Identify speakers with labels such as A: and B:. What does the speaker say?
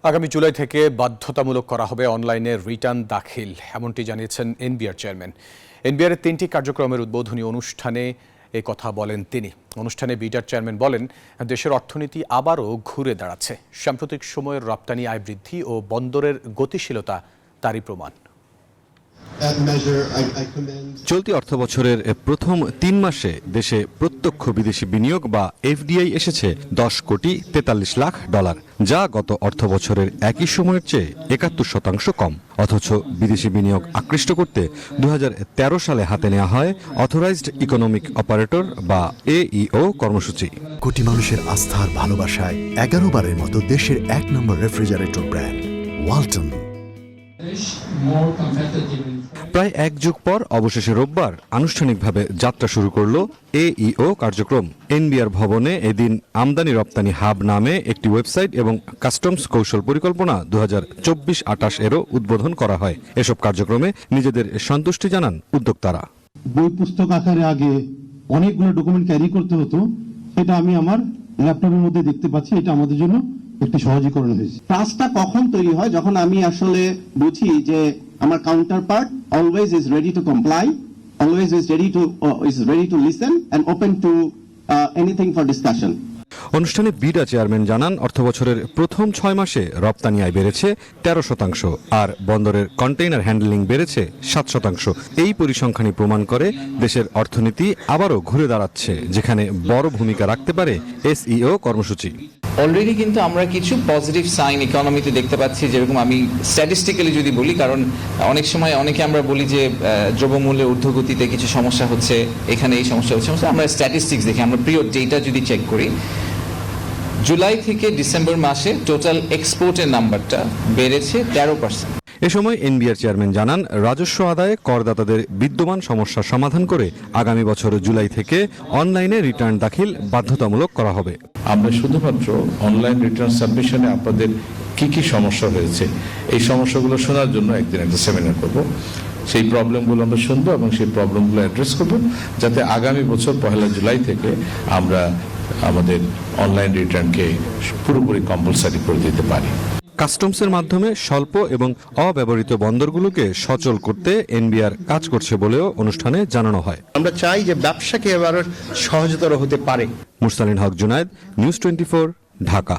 A: আগামী জুলাই থেকে বাধ্যতামূলক করা হবে অনলাইনে রিটার্ন দাখিল, এমনটি জানিয়েছেন এনবিআর চেয়ারম্যান। এনবিআরের 3টি কার্যক্রমের উদ্বোধনী অনুষ্ঠানে এ কথা বলেন তিনি। অনুষ্ঠানে বিডার চেয়ারম্যান বলেন, দেশের অর্থনীতি আবারও ঘুরে দাঁড়াচ্ছে। সাম্প্রতিক সময়ের রপ্তানি আয় বৃদ্ধি ও বন্দরের গতিশীলতা তারই প্রমাণ।
B: চলতি অর্থবছরের প্রথম 3 মাসে দেশে প্রত্যক্ষ বিদেশি বিনিয়োগ বা এফডিআই এসেছে $10,43,00,000, যা গত অর্থবছরের একই সময়ের চেয়ে 71% কম। অথচ বিদেশি বিনিয়োগ আকৃষ্ট করতে 2013 সালে হাতে নেওয়া হয় অথরাইজড ইকোনমিক অপারেটর বা AEO কর্মসূচি।
C: কোটি মানুষের আস্থার ভালোবাসায় 11 বারের মতো দেশের 1 নম্বর রেফ্রিজারেটর ব্র্যান্ড ওয়ালটন।
B: প্রায় 1 যুগ পর অবশেষে রোববার আনুষ্ঠানিকভাবে যাত্রা শুরু করল AEO কার্যক্রম। এনবিআর ভবনে এদিন আমদানি রপ্তানি হাব নামে একটি ওয়েবসাইট এবং কাস্টমস কৌশল পরিকল্পনা 2024-28 এরও উদ্বোধন করা হয়। এসব কার্যক্রমে নিজেদের সন্তুষ্টি জানান উদ্যোক্তারা।
D: বই পুস্তক আকারে আগে অনেকগুলো ডকুমেন্ট ক্যারি করতে হতো, এটা আমি আমার ল্যাপটপের মধ্যে দেখতে পাচ্ছি। এটা আমাদের জন্য একটি সহজীকরণ হয়েছে।
E: ট্রাস্টটা কখন তৈরি হয়? যখন আমি আসলে বুঝি যে আমার counterpart always is ready to comply, always is ready to listen and open to anything for discussion.
B: অনুষ্ঠানে বিডা চেয়ারম্যান জানান, অর্থবছরের প্রথম 6 মাসে রপ্তানি আয় বেড়েছে 13% আর বন্দরের কন্টেইনার হ্যান্ডলিং বেড়েছে 7%। এই পরিসংখ্যানই প্রমাণ করে দেশের অর্থনীতি আবারও ঘুরে দাঁড়াচ্ছে, যেখানে বড় ভূমিকা রাখতে পারে SEO কর্মসূচি।
F: অলরেডি কিন্তু আমরা কিছু পজিটিভ সাইন ইকোনমিতে দেখতে পাচ্ছি। যেরকম আমি স্ট্যাটিস্টিক্যালি যদি বলি, কারণ অনেক সময় অনেকে আমরা বলি যে দ্রব্যমূল্যের ঊর্ধ্বগতিতে কিছু সমস্যা হচ্ছে, এখানে এই সমস্যা হচ্ছে। আমরা স্ট্যাটিস্টিক্স দেখি, আমরা প্রিয় ডেটা যদি চেক করি, জুলাই থেকে ডিসেম্বর মাসে টোটাল এক্সপোর্টের নাম্বারটা বেড়েছে 13%।
B: এ সময় এনবিআর চেয়ারম্যান জানান, রাজস্ব আদায়ে করদাতাদের বিদ্যমান সমস্যার সমাধান করে আগামী বছর জুলাই থেকে অনলাইনে রিটার্ন দাখিল বাধ্যতামূলক করা হবে।
G: আমরা শুধুমাত্র অনলাইন রিটার্ন সাবমিশনে আপনাদের কি সমস্যা হয়েছে এই সমস্যাগুলো শোনার জন্য একদিন একটা সেমিনার করব। সেই প্রবলেমগুলো আমরা শুনবো এবং সেই প্রবলেমগুলো অ্যাড্রেস করব, যাতে আগামী বছর 1 জুলাই থেকে আমরা আমাদের অনলাইন রিটার্নকে পুরোপুরি কম্পালসারি করে দিতে পারি।
B: কাস্টমসের মাধ্যমে স্বল্প এবং অব্যবহৃত বন্দরগুলোকে সচল করতে এনবিআর কাজ করছে বলেও অনুষ্ঠানে জানানো হয়।
H: আমরা চাই যে ব্যবসাকে এবার সহজতর হতে পারে।
B: মুরসালিন হক জুনায়েদ, নিউজ 24, ঢাকা।